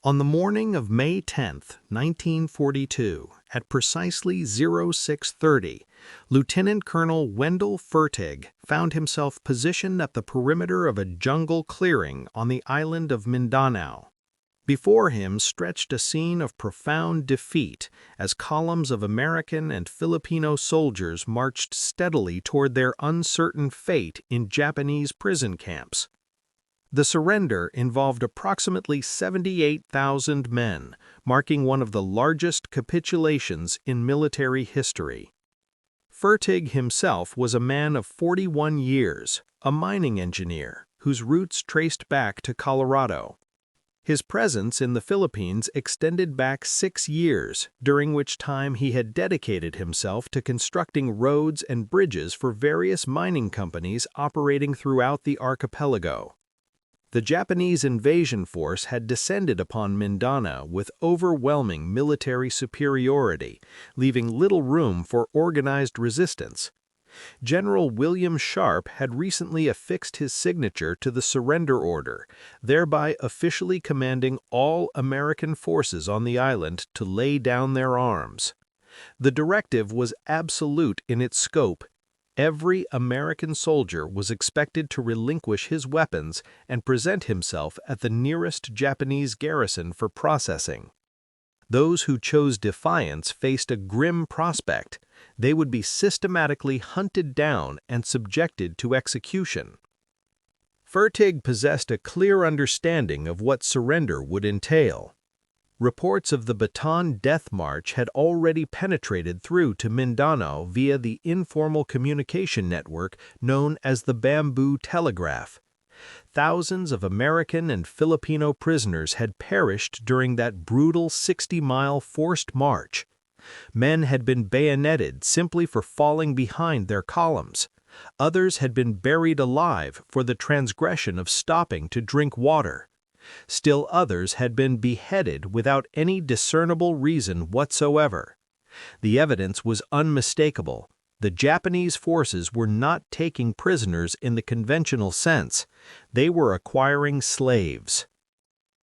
On the morning of May 10, 1942, at precisely 0630, Lieutenant Colonel Wendell Fertig found himself positioned at the perimeter of a jungle clearing on the island of Mindanao. Before him stretched a scene of profound defeat as columns of American and Filipino soldiers marched steadily toward their uncertain fate in Japanese prison camps. The surrender involved approximately 78,000 men, marking one of the largest capitulations in military history. Fertig himself was a man of 41 years, a mining engineer, whose roots traced back to Colorado. His presence in the Philippines extended back 6 years, during which time he had dedicated himself to constructing roads and bridges for various mining companies operating throughout the archipelago. The Japanese invasion force had descended upon Mindanao with overwhelming military superiority, leaving little room for organized resistance. General William Sharp had recently affixed his signature to the surrender order, thereby officially commanding all American forces on the island to lay down their arms. The directive was absolute in its scope. Every American soldier was expected to relinquish his weapons and present himself at the nearest Japanese garrison for processing. Those who chose defiance faced a grim prospect. They would be systematically hunted down and subjected to execution. Fertig possessed a clear understanding of what surrender would entail. Reports of the Bataan Death March had already penetrated through to Mindanao via the informal communication network known as the Bamboo Telegraph. Thousands of American and Filipino prisoners had perished during that brutal 60-mile forced march. Men had been bayoneted simply for falling behind their columns. Others had been buried alive for the transgression of stopping to drink water. Still others had been beheaded without any discernible reason whatsoever. The evidence was unmistakable. The Japanese forces were not taking prisoners in the conventional sense. They were acquiring slaves.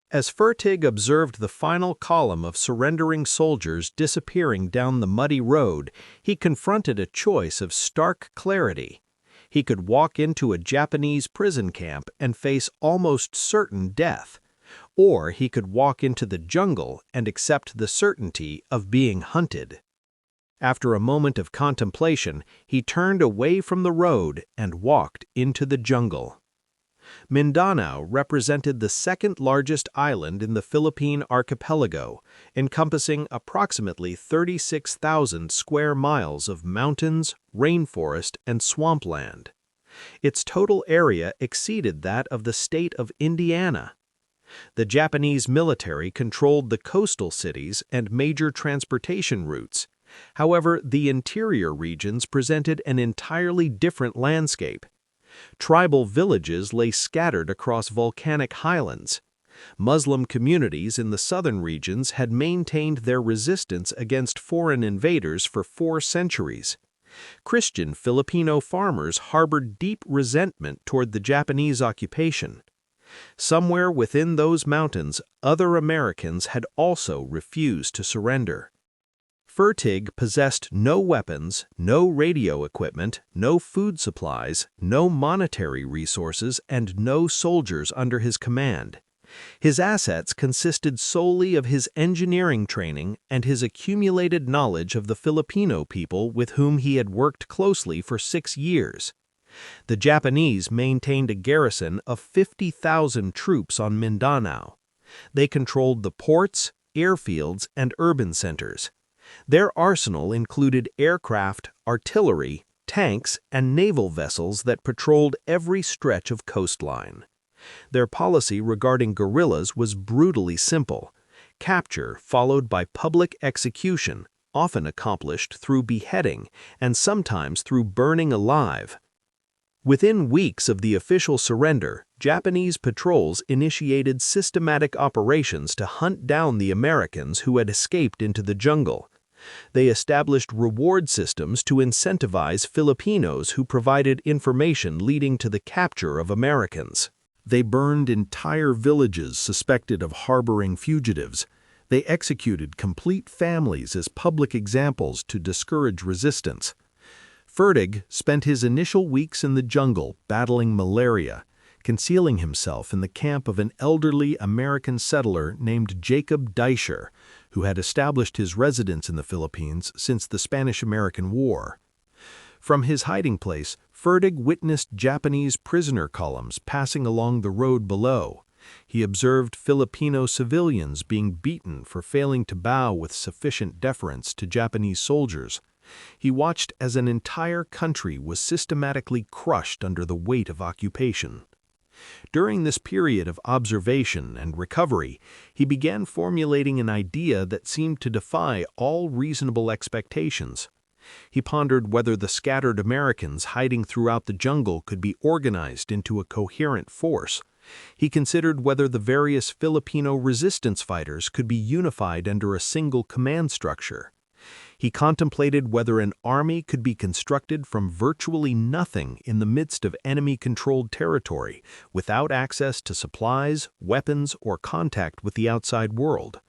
As Fertig observed the final column of surrendering soldiers disappearing down the muddy road, he confronted a choice of stark clarity. He could walk into a Japanese prison camp and face almost certain death, or he could walk into the jungle and accept the certainty of being hunted. After a moment of contemplation, he turned away from the road and walked into the jungle. Mindanao represented the second-largest island in the Philippine archipelago, encompassing approximately 36,000 square miles of mountains, rainforest, and swampland. Its total area exceeded that of the state of Indiana. The Japanese military controlled the coastal cities and major transportation routes. However, the interior regions presented an entirely different landscape. Tribal villages lay scattered across volcanic highlands. Muslim communities in the southern regions had maintained their resistance against foreign invaders for 4 centuries. Christian Filipino farmers harbored deep resentment toward the Japanese occupation. Somewhere within those mountains, other Americans had also refused to surrender. Fertig possessed no weapons, no radio equipment, no food supplies, no monetary resources, and no soldiers under his command. His assets consisted solely of his engineering training and his accumulated knowledge of the Filipino people with whom he had worked closely for 6 years. The Japanese maintained a garrison of 50,000 troops on Mindanao. They controlled the ports, airfields, and urban centers. Their arsenal included aircraft, artillery, tanks, and naval vessels that patrolled every stretch of coastline. Their policy regarding guerrillas was brutally simple: capture followed by public execution, often accomplished through beheading and sometimes through burning alive. Within weeks of the official surrender, Japanese patrols initiated systematic operations to hunt down the Americans who had escaped into the jungle. They established reward systems to incentivize Filipinos who provided information leading to the capture of Americans. They burned entire villages suspected of harboring fugitives. They executed complete families as public examples to discourage resistance. Fertig spent his initial weeks in the jungle battling malaria, concealing himself in the camp of an elderly American settler named Jacob Deischer, who had established his residence in the Philippines since the Spanish-American War. From his hiding place, Fertig witnessed Japanese prisoner columns passing along the road below. He observed Filipino civilians being beaten for failing to bow with sufficient deference to Japanese soldiers. He watched as an entire country was systematically crushed under the weight of occupation. During this period of observation and recovery, he began formulating an idea that seemed to defy all reasonable expectations. He pondered whether the scattered Americans hiding throughout the jungle could be organized into a coherent force. He considered whether the various Filipino resistance fighters could be unified under a single command structure. He contemplated whether an army could be constructed from virtually nothing in the midst of enemy-controlled territory, without access to supplies, weapons, or contact with the outside world.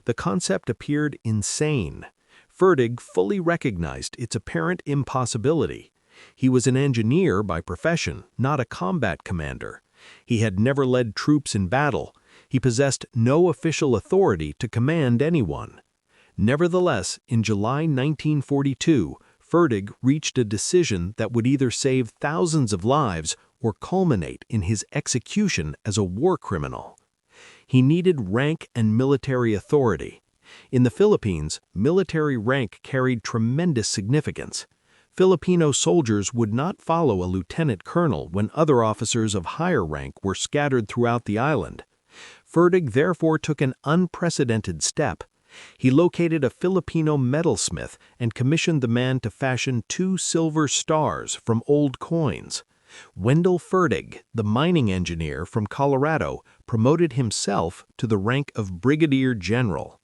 The concept appeared insane. Fertig fully recognized its apparent impossibility. He was an engineer by profession, not a combat commander. He had never led troops in battle. He possessed no official authority to command anyone. Nevertheless, in July 1942, Fertig reached a decision that would either save thousands of lives or culminate in his execution as a war criminal. He needed rank and military authority. In the Philippines, military rank carried tremendous significance. Filipino soldiers would not follow a lieutenant colonel when other officers of higher rank were scattered throughout the island. Fertig therefore took an unprecedented step. He located a Filipino metalsmith and commissioned the man to fashion 2 silver stars from old coins. Wendell Fertig, the mining engineer from Colorado, promoted himself to the rank of brigadier general.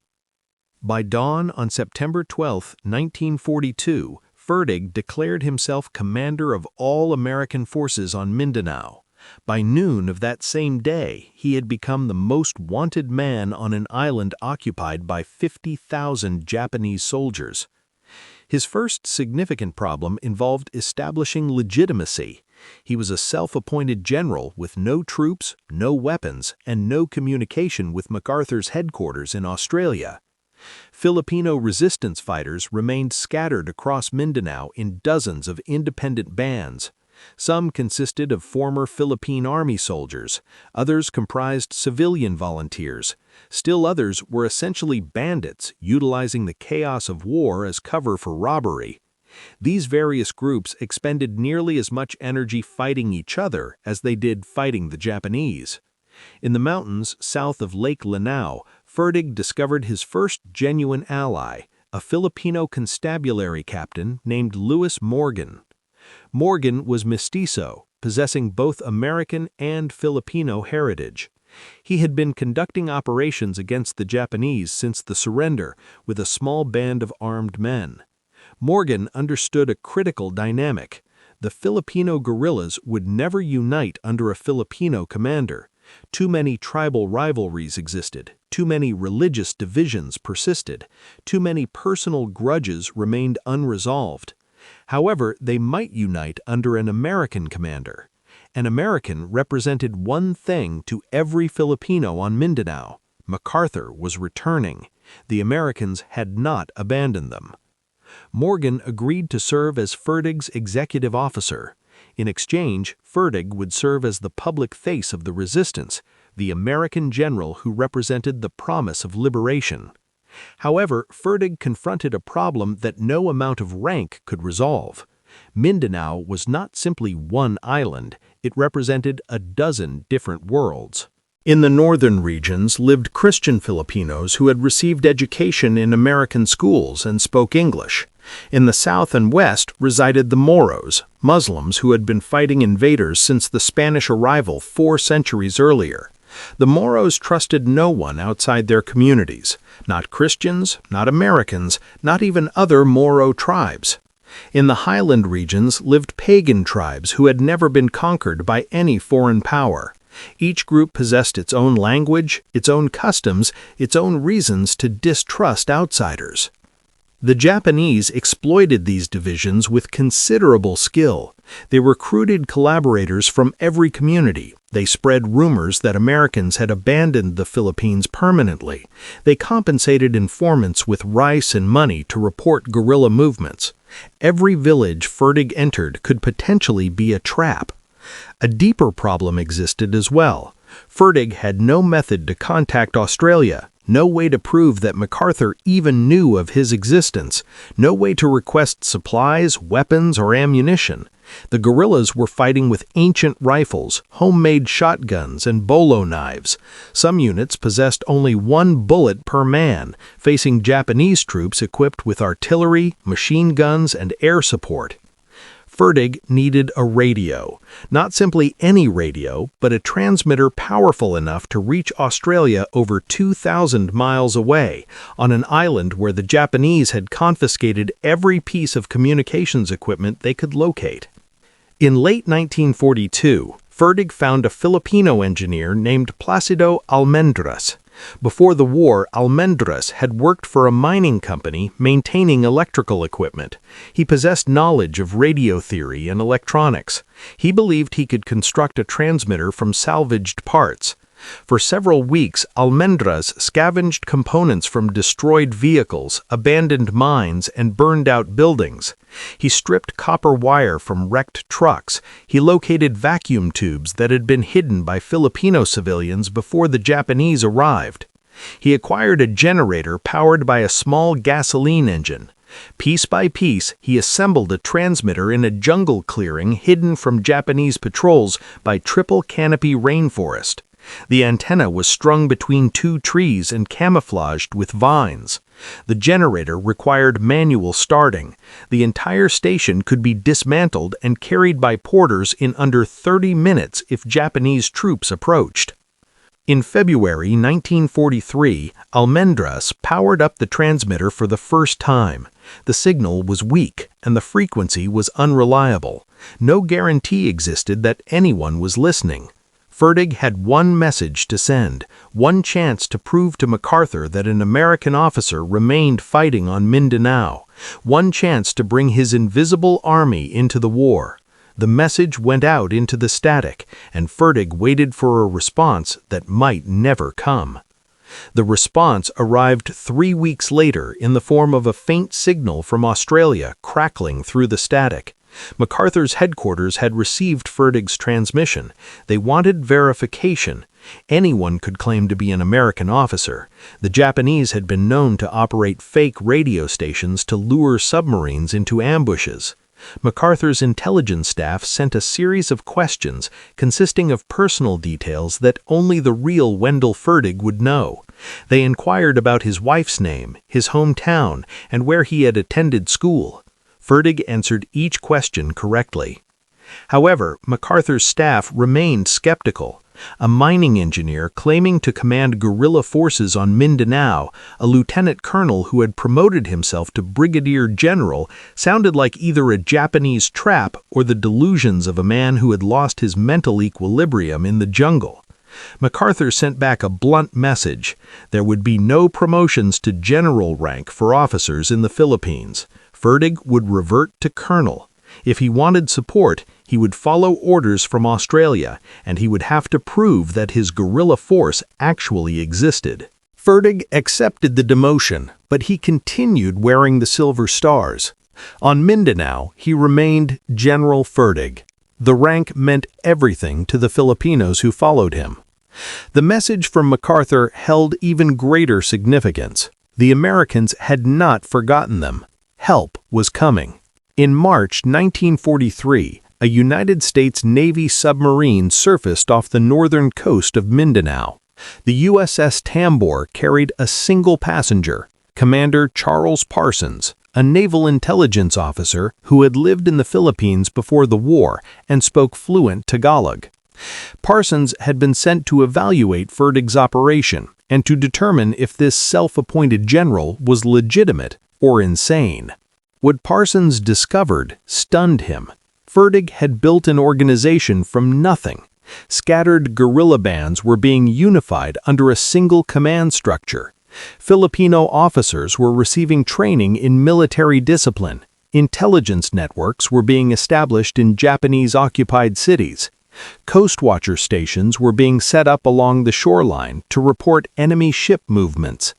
By dawn on September 12, 1942, Fertig declared himself commander of all American forces on Mindanao. By noon of that same day, he had become the most wanted man on an island occupied by 50,000 Japanese soldiers. His first significant problem involved establishing legitimacy. He was a self-appointed general with no troops, no weapons, and no communication with MacArthur's headquarters in Australia. Filipino resistance fighters remained scattered across Mindanao in dozens of independent bands. Some consisted of former Philippine Army soldiers, others comprised civilian volunteers, still others were essentially bandits utilizing the chaos of war as cover for robbery. These various groups expended nearly as much energy fighting each other as they did fighting the Japanese. In the mountains south of Lake Lanao, Fertig discovered his first genuine ally, a Filipino constabulary captain named Louis Morgan. Morgan was mestizo, possessing both American and Filipino heritage. He had been conducting operations against the Japanese since the surrender with a small band of armed men. Morgan understood a critical dynamic. The Filipino guerrillas would never unite under a Filipino commander. Too many tribal rivalries existed, too many religious divisions persisted, too many personal grudges remained unresolved. However, they might unite under an American commander. An American represented one thing to every Filipino on Mindanao: MacArthur was returning. The Americans had not abandoned them. Morgan agreed to serve as Fertig's executive officer. In exchange, Fertig would serve as the public face of the resistance, the American general who represented the promise of liberation. However, Fertig confronted a problem that no amount of rank could resolve. Mindanao was not simply one island, it represented a dozen different worlds. In the northern regions lived Christian Filipinos who had received education in American schools and spoke English. In the south and west resided the Moros, Muslims who had been fighting invaders since the Spanish arrival 4 centuries earlier. The Moros trusted no one outside their communities, not Christians, not Americans, not even other Moro tribes. In the highland regions lived pagan tribes who had never been conquered by any foreign power. Each group possessed its own language, its own customs, its own reasons to distrust outsiders. The Japanese exploited these divisions with considerable skill. They recruited collaborators from every community. They spread rumors that Americans had abandoned the Philippines permanently. They compensated informants with rice and money to report guerrilla movements. Every village Fertig entered could potentially be a trap. A deeper problem existed as well. Fertig had no method to contact Australia, no way to prove that MacArthur even knew of his existence, no way to request supplies, weapons, or ammunition. The guerrillas were fighting with ancient rifles, homemade shotguns, and bolo knives. Some units possessed only one bullet per man, facing Japanese troops equipped with artillery, machine guns, and air support. Fertig needed a radio. Not simply any radio, but a transmitter powerful enough to reach Australia over 2,000 miles away, on an island where the Japanese had confiscated every piece of communications equipment they could locate. In late 1942, Fertig found a Filipino engineer named Placido Almendras. Before the war, Almendras had worked for a mining company maintaining electrical equipment. He possessed knowledge of radio theory and electronics. He believed he could construct a transmitter from salvaged parts. For several weeks, Almendras scavenged components from destroyed vehicles, abandoned mines, and burned-out buildings. He stripped copper wire from wrecked trucks. He located vacuum tubes that had been hidden by Filipino civilians before the Japanese arrived. He acquired a generator powered by a small gasoline engine. Piece by piece, he assembled a transmitter in a jungle clearing hidden from Japanese patrols by triple canopy rainforest. The antenna was strung between two trees and camouflaged with vines. The generator required manual starting. The entire station could be dismantled and carried by porters in under 30 minutes if Japanese troops approached. In February 1943, Almendras powered up the transmitter for the first time. The signal was weak and the frequency was unreliable. No guarantee existed that anyone was listening. Fertig had one message to send, one chance to prove to MacArthur that an American officer remained fighting on Mindanao, one chance to bring his invisible army into the war. The message went out into the static, and Fertig waited for a response that might never come. The response arrived 3 weeks later in the form of a faint signal from Australia crackling through the static. MacArthur's headquarters had received Fertig's transmission. They wanted verification. Anyone could claim to be an American officer. The Japanese had been known to operate fake radio stations to lure submarines into ambushes. MacArthur's intelligence staff sent a series of questions consisting of personal details that only the real Wendell Fertig would know. They inquired about his wife's name, his hometown, and where he had attended school. Fertig answered each question correctly. However, MacArthur's staff remained skeptical. A mining engineer claiming to command guerrilla forces on Mindanao, a lieutenant colonel who had promoted himself to brigadier general, sounded like either a Japanese trap or the delusions of a man who had lost his mental equilibrium in the jungle. MacArthur sent back a blunt message. There would be no promotions to general rank for officers in the Philippines. Fertig would revert to colonel. If he wanted support, he would follow orders from Australia, and he would have to prove that his guerrilla force actually existed. Fertig accepted the demotion, but he continued wearing the silver stars. On Mindanao, he remained General Fertig. The rank meant everything to the Filipinos who followed him. The message from MacArthur held even greater significance. The Americans had not forgotten them. Help was coming. In March 1943, a United States Navy submarine surfaced off the northern coast of Mindanao. The USS Tambor carried a single passenger, Commander Charles Parsons, a naval intelligence officer who had lived in the Philippines before the war and spoke fluent Tagalog. Parsons had been sent to evaluate Fertig's operation and to determine if this self-appointed general was legitimate or insane. What Parsons discovered stunned him. Fertig had built an organization from nothing. Scattered guerrilla bands were being unified under a single command structure. Filipino officers were receiving training in military discipline. Intelligence networks were being established in Japanese-occupied cities. Coast watcher stations were being set up along the shoreline to report enemy ship movements.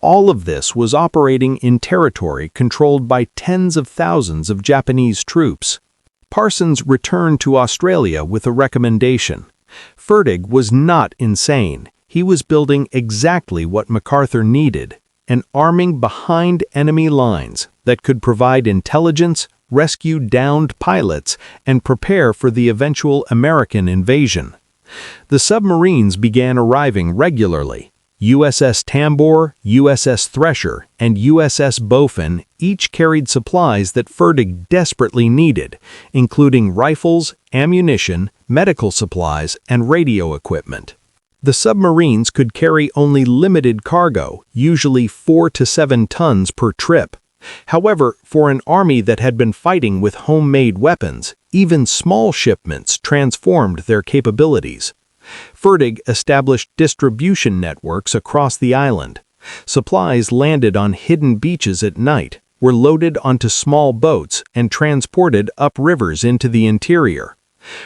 All of this was operating in territory controlled by tens of thousands of Japanese troops. Parsons returned to Australia with a recommendation. Fertig was not insane. He was building exactly what MacArthur needed, an arming behind enemy lines that could provide intelligence, rescue downed pilots, and prepare for the eventual American invasion. The submarines began arriving regularly. USS Tambor, USS Thresher, and USS Bowfin each carried supplies that Fertig desperately needed, including rifles, ammunition, medical supplies, and radio equipment. The submarines could carry only limited cargo, usually 4 to 7 tons per trip. However, for an army that had been fighting with homemade weapons, even small shipments transformed their capabilities. Fertig established distribution networks across the island. Supplies landed on hidden beaches at night, were loaded onto small boats, and transported up rivers into the interior.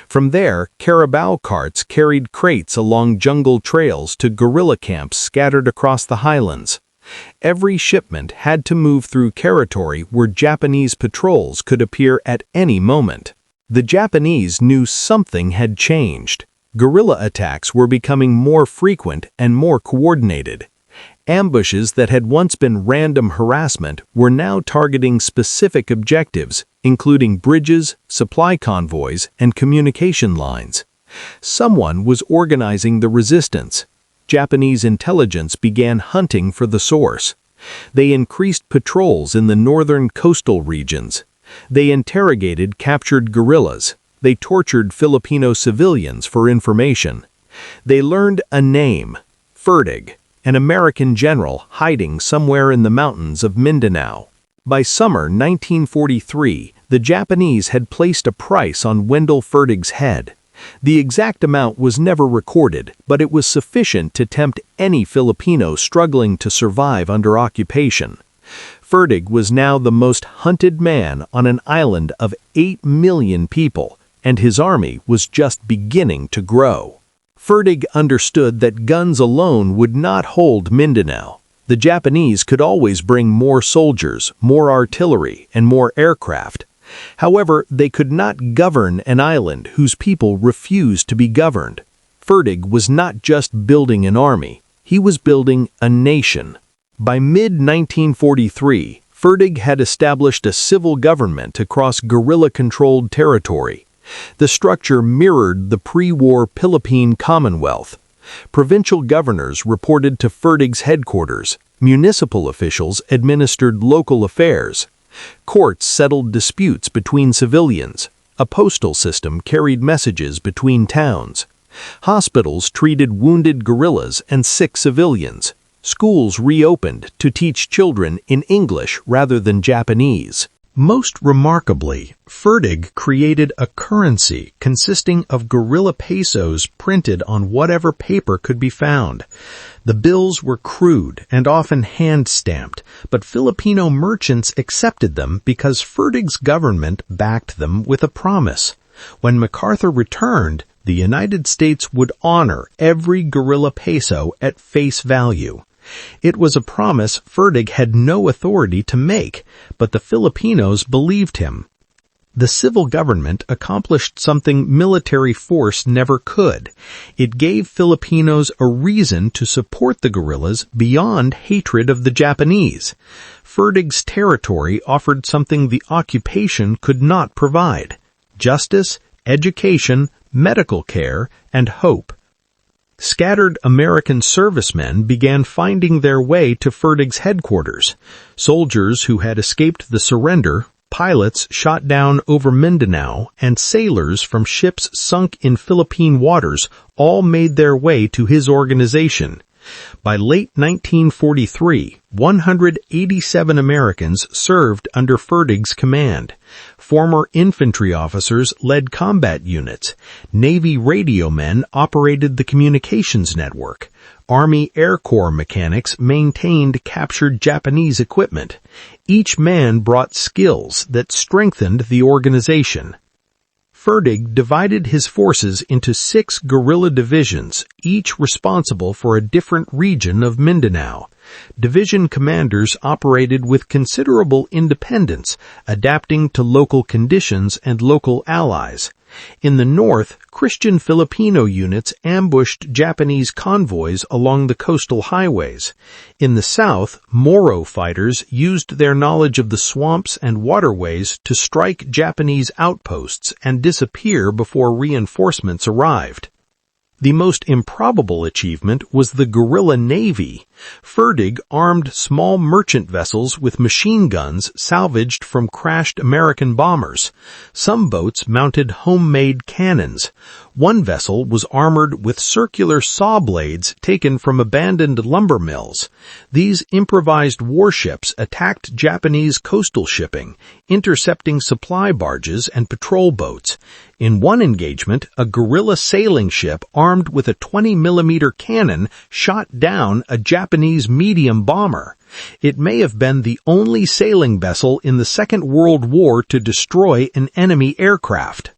From there, carabao carts carried crates along jungle trails to guerrilla camps scattered across the highlands. Every shipment had to move through territory where Japanese patrols could appear at any moment. The Japanese knew something had changed. Guerrilla attacks were becoming more frequent and more coordinated. Ambushes that had once been random harassment were now targeting specific objectives, including bridges, supply convoys, and communication lines. Someone was organizing the resistance. Japanese intelligence began hunting for the source. They increased patrols in the northern coastal regions. They interrogated captured guerrillas. They tortured Filipino civilians for information. They learned a name, Fertig, an American general hiding somewhere in the mountains of Mindanao. By summer 1943, the Japanese had placed a price on Wendell Fertig's head. The exact amount was never recorded, but it was sufficient to tempt any Filipino struggling to survive under occupation. Fertig was now the most hunted man on an island of 8 million people, and his army was just beginning to grow. Fertig understood that guns alone would not hold Mindanao. The Japanese could always bring more soldiers, more artillery, and more aircraft. However, they could not govern an island whose people refused to be governed. Fertig was not just building an army, he was building a nation. By mid-1943, Fertig had established a civil government across guerrilla-controlled territory. The structure mirrored the pre-war Philippine Commonwealth. Provincial governors reported to Fertig's headquarters. Municipal officials administered local affairs. Courts settled disputes between civilians. A postal system carried messages between towns. Hospitals treated wounded guerrillas and sick civilians. Schools reopened to teach children in English rather than Japanese. Most remarkably, Fertig created a currency consisting of guerrilla pesos printed on whatever paper could be found. The bills were crude and often hand-stamped, but Filipino merchants accepted them because Fertig's government backed them with a promise. When MacArthur returned, the United States would honor every guerrilla peso at face value. It was a promise Fertig had no authority to make, but the Filipinos believed him. The civil government accomplished something military force never could. It gave Filipinos a reason to support the guerrillas beyond hatred of the Japanese. Fertig's territory offered something the occupation could not provide: justice, education, medical care, and hope. Scattered American servicemen began finding their way to Fertig's headquarters. Soldiers who had escaped the surrender, pilots shot down over Mindanao, and sailors from ships sunk in Philippine waters all made their way to his organization. By late 1943, 187 Americans served under Fertig's command. Former infantry officers led combat units. Navy radio men operated the communications network. Army Air Corps mechanics maintained captured Japanese equipment. Each man brought skills that strengthened the organization. Fertig divided his forces into 6 guerrilla divisions, each responsible for a different region of Mindanao. Division commanders operated with considerable independence, adapting to local conditions and local allies. In the north, Christian Filipino units ambushed Japanese convoys along the coastal highways. In the south, Moro fighters used their knowledge of the swamps and waterways to strike Japanese outposts and disappear before reinforcements arrived. The most improbable achievement was the guerrilla navy. Fertig armed small merchant vessels with machine guns salvaged from crashed American bombers. Some boats mounted homemade cannons. One vessel was armored with circular saw blades taken from abandoned lumber mills. These improvised warships attacked Japanese coastal shipping, intercepting supply barges and patrol boats. In one engagement, a guerrilla sailing ship armed with a 20mm cannon shot down a Japanese medium bomber. It may have been the only sailing vessel in the Second World War to destroy an enemy aircraft.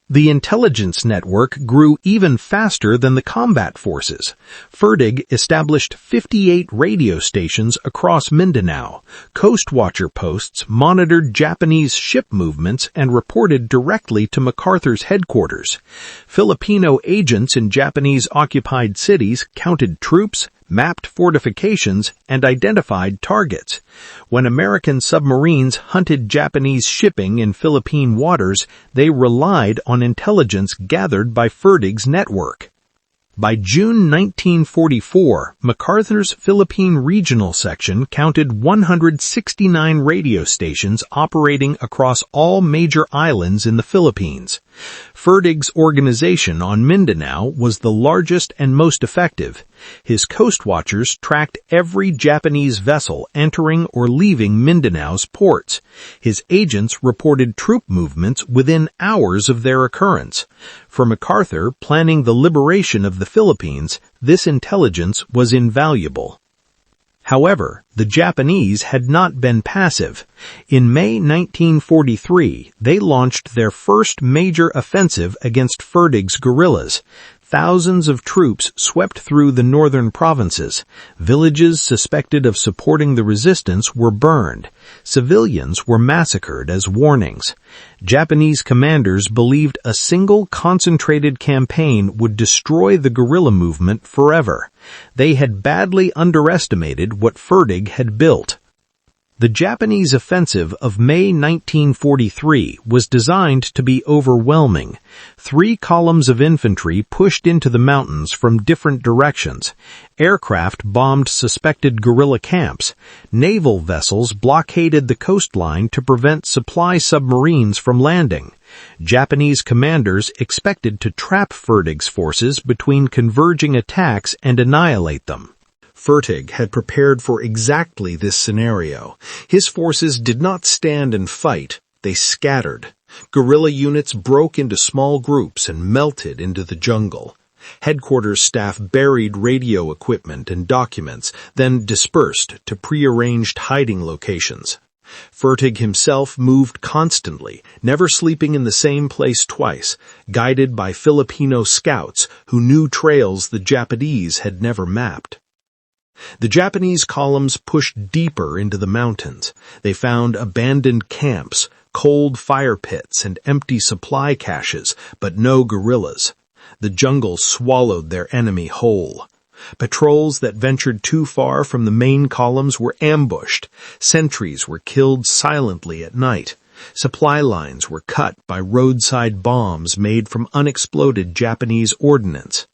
The intelligence network grew even faster than the combat forces. Fertig established 58 radio stations across Mindanao. Coast watcher posts monitored Japanese ship movements and reported directly to MacArthur's headquarters. Filipino agents in Japanese-occupied cities counted troops, mapped fortifications, and identified targets. When American submarines hunted Japanese shipping in Philippine waters, they relied on intelligence gathered by Fertig's network. By June 1944, MacArthur's Philippine Regional Section counted 169 radio stations operating across all major islands in the Philippines. Fertig's organization on Mindanao was the largest and most effective. His coast watchers tracked every Japanese vessel entering or leaving Mindanao's ports. His agents reported troop movements within hours of their occurrence. For MacArthur, planning the liberation of the Philippines, this intelligence was invaluable. However, the Japanese had not been passive. In May 1943, they launched their first major offensive against Fertig's guerrillas. Thousands of troops swept through the northern provinces. Villages suspected of supporting the resistance were burned. Civilians were massacred as warnings. Japanese commanders believed a single concentrated campaign would destroy the guerrilla movement forever. They had badly underestimated what Fertig had built. The Japanese offensive of May 1943 was designed to be overwhelming. 3 columns of infantry pushed into the mountains from different directions. Aircraft bombed suspected guerrilla camps. Naval vessels blockaded the coastline to prevent supply submarines from landing. Japanese commanders expected to trap Fertig's forces between converging attacks and annihilate them. Fertig had prepared for exactly this scenario. His forces did not stand and fight, they scattered. Guerrilla units broke into small groups and melted into the jungle. Headquarters staff buried radio equipment and documents, then dispersed to prearranged hiding locations. Fertig himself moved constantly, never sleeping in the same place twice, guided by Filipino scouts who knew trails the Japanese had never mapped. The Japanese columns pushed deeper into the mountains. They found abandoned camps, cold fire pits, and empty supply caches, but no guerrillas. The jungle swallowed their enemy whole. Patrols that ventured too far from the main columns were ambushed. Sentries were killed silently at night. Supply lines were cut by roadside bombs made from unexploded Japanese ordnance.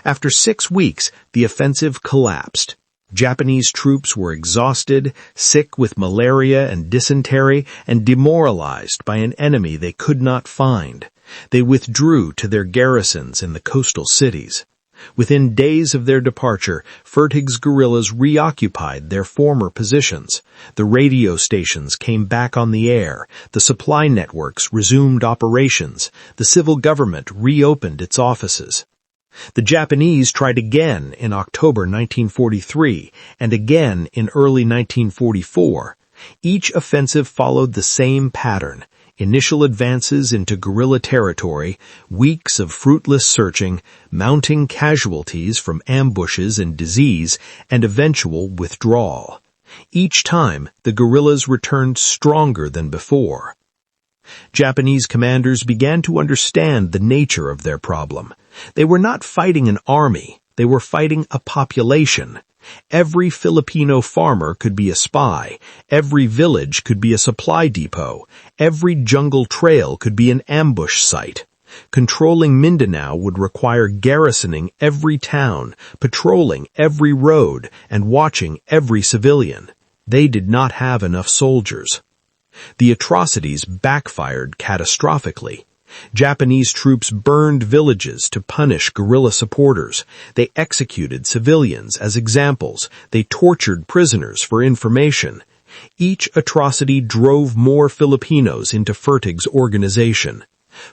After 6 weeks, the offensive collapsed. Japanese troops were exhausted, sick with malaria and dysentery, and demoralized by an enemy they could not find. They withdrew to their garrisons in the coastal cities. Within days of their departure, Fertig's guerrillas reoccupied their former positions. The radio stations came back on the air, the supply networks resumed operations, the civil government reopened its offices. The Japanese tried again in October 1943 and again in early 1944. Each offensive followed the same pattern: initial advances into guerrilla territory, weeks of fruitless searching, mounting casualties from ambushes and disease, and eventual withdrawal. Each time, the guerrillas returned stronger than before. Japanese commanders began to understand the nature of their problem. They were not fighting an army, they were fighting a population. Every Filipino farmer could be a spy, every village could be a supply depot, every jungle trail could be an ambush site. Controlling Mindanao would require garrisoning every town, patrolling every road, and watching every civilian. They did not have enough soldiers. The atrocities backfired catastrophically. Japanese troops burned villages to punish guerrilla supporters. They executed civilians as examples. They tortured prisoners for information. Each atrocity drove more Filipinos into Fertig's organization.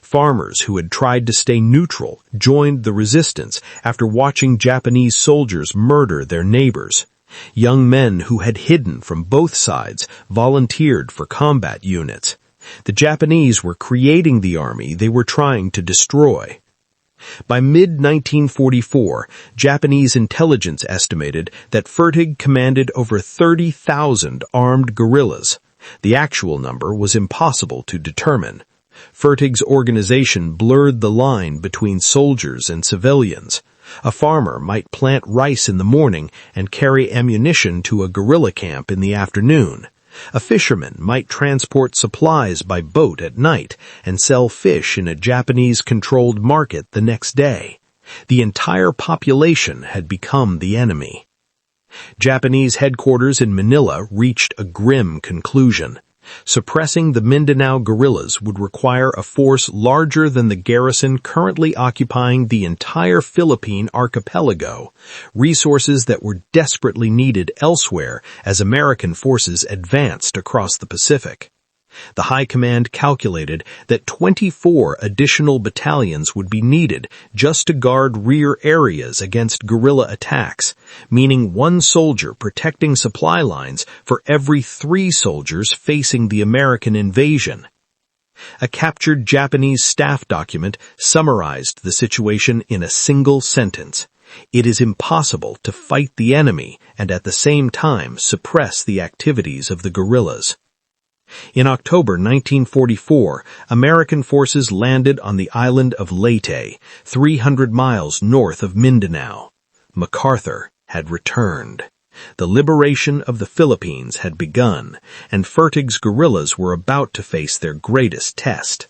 Farmers who had tried to stay neutral joined the resistance after watching Japanese soldiers murder their neighbors. Young men who had hidden from both sides volunteered for combat units. The Japanese were creating the army they were trying to destroy. By mid-1944, Japanese intelligence estimated that Fertig commanded over 30,000 armed guerrillas. The actual number was impossible to determine. Fertig's organization blurred the line between soldiers and civilians. A farmer might plant rice in the morning and carry ammunition to a guerrilla camp in the afternoon. A fisherman might transport supplies by boat at night and sell fish in a Japanese-controlled market the next day. The entire population had become the enemy. Japanese headquarters in Manila reached a grim conclusion. Suppressing the Mindanao guerrillas would require a force larger than the garrison currently occupying the entire Philippine archipelago, resources that were desperately needed elsewhere as American forces advanced across the Pacific. The High Command calculated that 24 additional battalions would be needed just to guard rear areas against guerrilla attacks, meaning one soldier protecting supply lines for every 3 soldiers facing the American invasion. A captured Japanese staff document summarized the situation in a single sentence: "It is impossible to fight the enemy and at the same time suppress the activities of the guerrillas." In October 1944, American forces landed on the island of Leyte, 300 miles north of Mindanao. MacArthur had returned. The liberation of the Philippines had begun, and Fertig's guerrillas were about to face their greatest test.